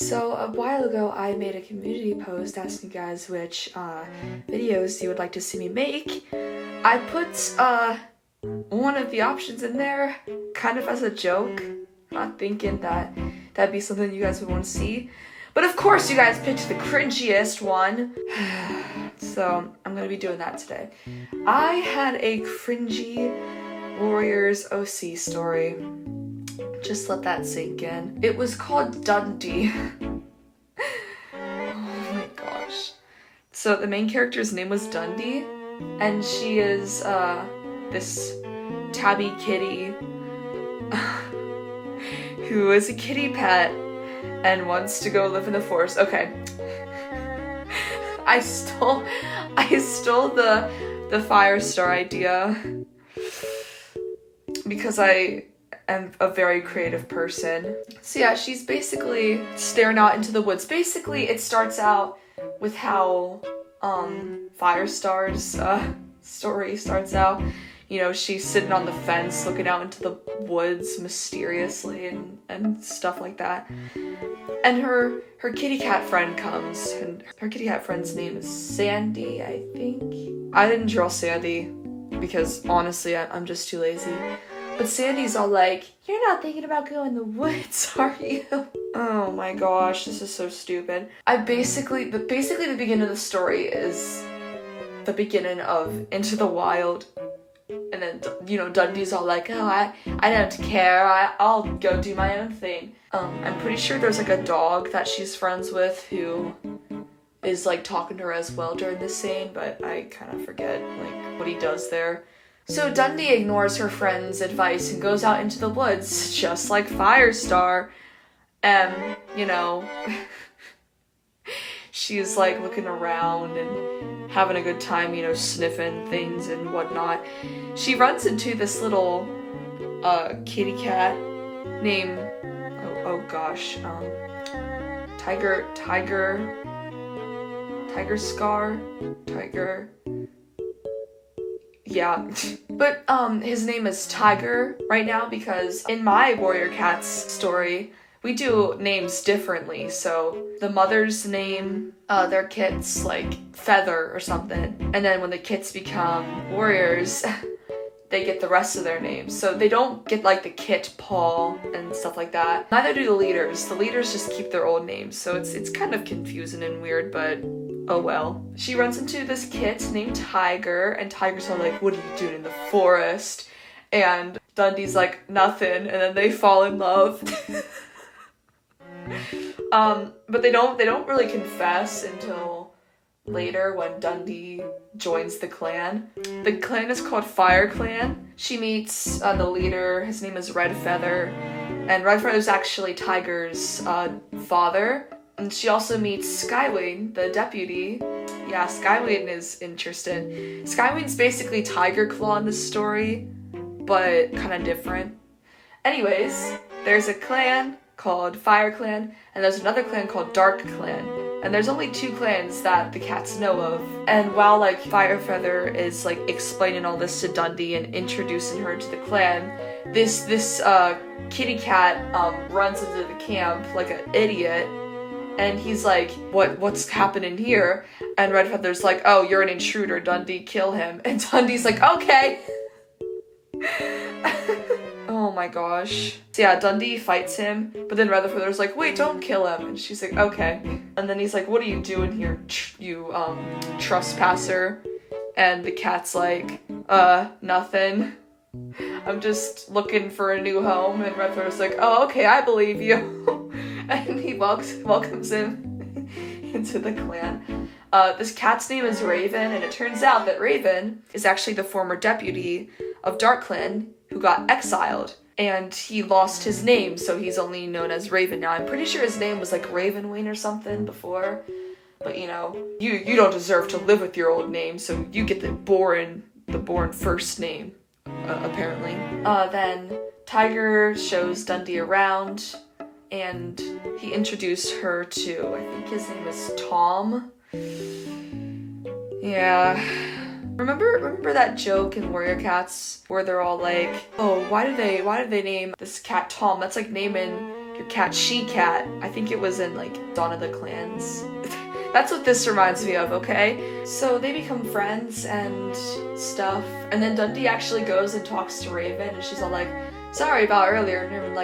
So a while ago, I made a community post asking you guys which videos you would like to see me make. I put one of the options in there kind of as a joke, not thinking that that'd be something you guys would want to see. But of course you guys picked the cringiest one. So I'm gonna be doing that today. I had a cringy Warriors OC story. Just let that sink in. It was called Dundy. Oh my gosh. So the main character's name was Dundy, and she is this tabby kitty who is a kitty pet and wants to go live in the forest. Okay. I stole the Firestar idea because I am a very creative person. So yeah, she's basically staring out into the woods. Basically, it starts out with how Firestar's story starts out. You know, she's sitting on the fence looking out into the woods mysteriously and stuff like that. And her kitty cat friend comes, and her kitty cat friend's name is Sandy, I think. I didn't draw Sandy because honestly, I'm just too lazy. But Sandy's all like, "You're not thinking about going in the woods, are you?" Oh my gosh, this is so stupid. Basically the beginning of the story is the beginning of Into the Wild. And then, you know, Dundy's all like, "Oh, I don't care, I'll go do my own thing." I'm pretty sure there's like a dog that she's friends with who is like talking to her as well during this scene, but I kind of forget like what he does there. So Dundy ignores her friend's advice and goes out into the woods, just like Firestar. You know, she's like looking around and having a good time, you know, sniffing things and whatnot. She runs into this little kitty cat named yeah. But his name is Tiger right now because in my Warrior Cats story, we do names differently. So the mother's name, their kit's like Feather or something. And then when the kits become warriors, they get the rest of their names. So they don't get like the kit Paul and stuff like that. Neither do the leaders. The leaders just keep their old names. So it's kind of confusing and weird, but oh well. She runs into this kit named Tiger, and Tiger's all like, "What are you doing in the forest?" And Dundy's like, "Nothing," and then they fall in love. But they don't really confess until later when Dundy joins the clan. The clan is called Fire Clan. She meets the leader. His name is Red Feather, and Red Feather is actually Tiger's father. And she also meets Skywing, the deputy. Yeah, Skywing is interesting. Skywing's basically Tiger Claw in this story, but kind of different. Anyways, there's a clan called Fire Clan, and there's another clan called Dark Clan. And there's only two clans that the cats know of. And while like Firefeather is like explaining all this to Dundy and introducing her to the clan, this kitty cat runs into the camp like an idiot. And he's like, what's happening here? And Red Feather's like, "Oh, you're an intruder, Dundy, kill him." And Dundy's like, "Okay." Oh my gosh. So yeah, Dundy fights him, but then Red Feather's like, "Wait, don't kill him." And she's like, "Okay." And then he's like, "What are you doing here, you trespasser?" And the cat's like, "Nothing. I'm just looking for a new home." And Red Feather's like, "Oh, okay, I believe you." And he welcomes him into the clan. This cat's name is Raven, and it turns out that Raven is actually the former deputy of Dark Clan who got exiled, and he lost his name, so he's only known as Raven now. I'm pretty sure his name was like Ravenwing or something before, but you know, you don't deserve to live with your old name, so you get the boring first name, apparently. Then Tiger shows Dundy around, and he introduced her to, I think his name is Tom. Yeah. Remember that joke in Warrior Cats where they're all like, "Oh, why do they name this cat Tom? That's like naming your cat She-Cat. I think it was in like Dawn of the Clans. That's what this reminds me of, okay? So they become friends and stuff, and then Dundy actually goes and talks to Raven, and she's all like, sorry about earlier, and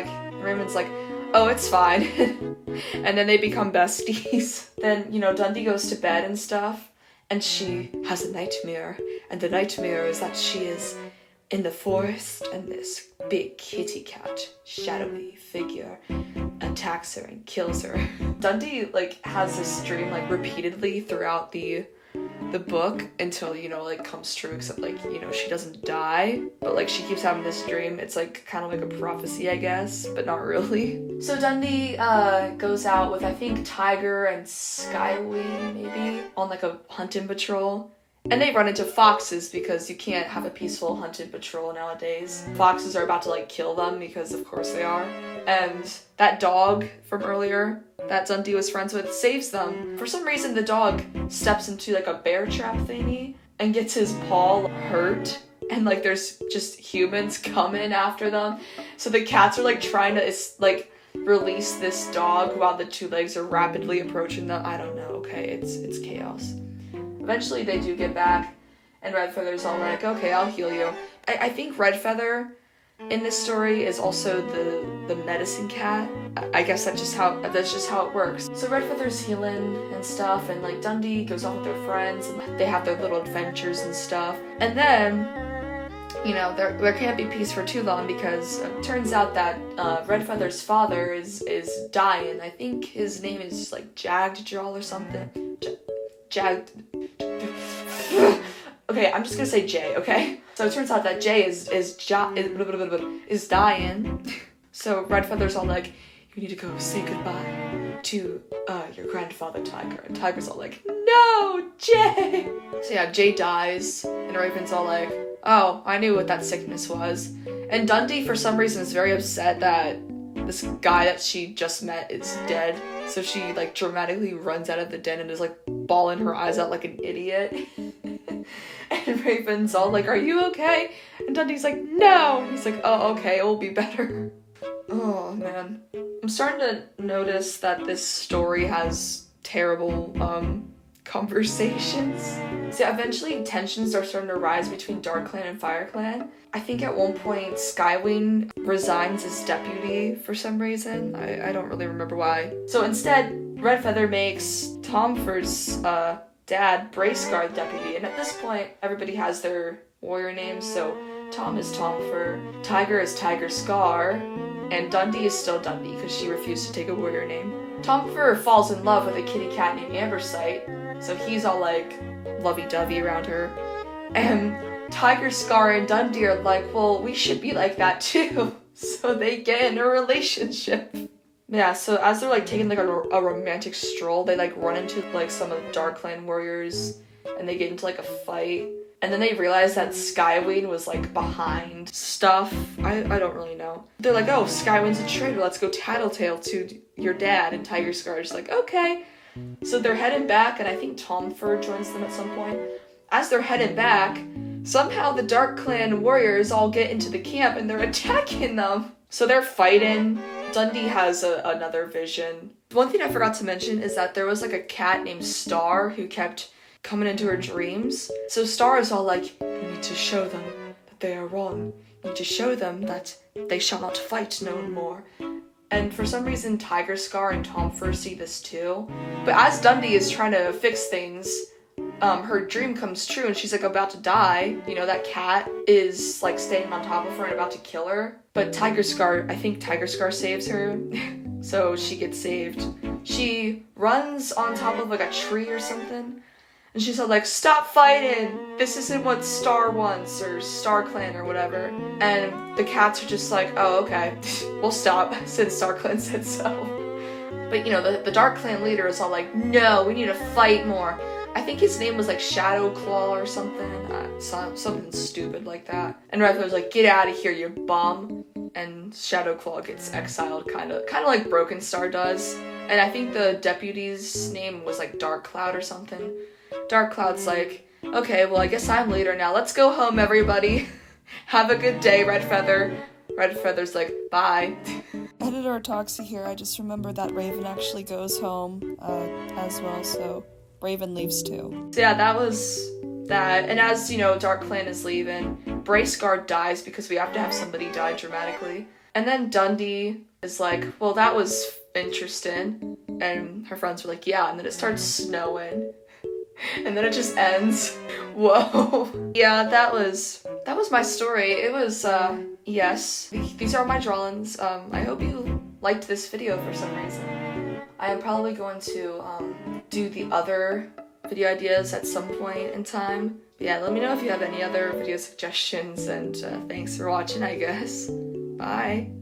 Raven's like, oh, it's fine. And then they become besties. Then, you know, Dundy goes to bed and stuff, and she has a nightmare, and the nightmare is that she is in the forest, and this big kitty cat, shadowy figure, attacks her and kills her. Dundy, like, has this dream, like, repeatedly throughout the book until, you know, like, comes true, except, like, you know, she doesn't die, but, like, she keeps having this dream. It's, like, kind of like a prophecy, I guess, but not really. So Dundy, goes out with, I think, Tiger and Skywing, maybe, on, like, a hunting patrol. And they run into foxes because you can't have a peaceful hunting patrol nowadays. Foxes are about to, like, kill them because of course they are. And that dog from earlier that Dundy was friends with saves them. For some reason, the dog steps into, like, a bear trap thingy and gets his paw hurt. And, like, there's just humans coming after them. So the cats are, like, trying to, like, release this dog while the two legs are rapidly approaching them. I don't know, okay? It's chaos. Eventually they do get back, and Redfeather's all like, okay, I'll heal you. I think Redfeather in this story is also the medicine cat. I guess that's just how it works. So Redfeather's healing and stuff, and like Dundy goes off with their friends, and they have their little adventures and stuff. And then, you know, there can't be peace for too long because it turns out that Redfeather's father is dying. I think his name is like Jagdjaw or something. Okay, I'm just gonna say Jay, okay? So it turns out that Jay is dying. So Redfeather's all like, you need to go say goodbye to your grandfather Tiger. And Tiger's all like, no, Jay! So yeah, Jay dies, and Raven's all like, oh, I knew what that sickness was. And Dundy, for some reason, is very upset that this guy that she just met is dead. So she, like, dramatically runs out of the den and is, like, bawling her eyes out like an idiot. And Raven's all like, are you okay? And Dundy's like, no! And he's like, oh, okay, it will be better. Oh, man. I'm starting to notice that this story has terrible, conversations. So eventually tensions are starting to rise between Dark Clan and Fire Clan. I think at one point Skywing resigns as deputy for some reason. I don't really remember why. So instead, Redfeather makes Tomford's dad Braceguard deputy, and at this point everybody has their warrior names. So Tom is Tomford, Tiger is Tiger Scar, and Dundy is still Dundy because she refused to take a warrior name. Tomford falls in love with a kitty cat named Ambersight, so he's all like lovey-dovey around her. And Tiger Scar and Dundy are like, well, we should be like that too. So they get in a relationship. Yeah, so as they're like taking like a romantic stroll, they like run into like some of the Dark Clan warriors, and they get into like a fight. And then they realize that Skywing was like behind stuff. I don't really know. They're like, oh, Skywing's a traitor, let's go tattletale to your dad. And Tiger Scar's like, okay. So they're heading back, and I think Tomford joins them at some point. As they're heading back, somehow the Dark Clan warriors all get into the camp and they're attacking them. So they're fighting. Dundy has another vision. One thing I forgot to mention is that there was like a cat named Star who kept coming into her dreams. So Star is all like, you need to show them that they are wrong. You need to show them that they shall not fight no more. And for some reason, Tiger Scar and Tomford see this too. But as Dundy is trying to fix things, her dream comes true and she's like about to die. You know, that cat is like staying on top of her and about to kill her. But I think Tiger Scar saves her. So she gets saved. She runs on top of like a tree or something. And she's all like, stop fighting! This isn't what Star wants, or Star Clan, or whatever. And the cats are just like, oh, okay, we'll stop, since Star Clan said so. But, you know, the Dark Clan leader is all like, no, we need to fight more. I think his name was like Shadow Claw or something, something stupid like that. And Redfeather's like, get out of here, you bum. And Shadow Claw gets exiled, kind of like Broken Star does. And I think the deputy's name was like Dark Cloud or something. Dark Cloud's like, okay, well, I guess I'm leader now. Let's go home, everybody. Have a good day, Redfeather. Redfeather's like, bye. Editor Atoxy here. I just remembered that Raven actually goes home as well, so Raven leaves too. So yeah, that was that. And as you know, Dark Clan is leaving. Braceguard dies because we have to have somebody die dramatically. And then Dundy is like, well, that was interesting. And her friends were like, yeah. And then it starts snowing. And then it just ends. Whoa. Yeah, that was my story. It was, yes. These are my drawings. I hope you liked this video for some reason. I am probably going to, do the other video ideas at some point in time. But yeah, let me know if you have any other video suggestions, and thanks for watching, I guess. Bye.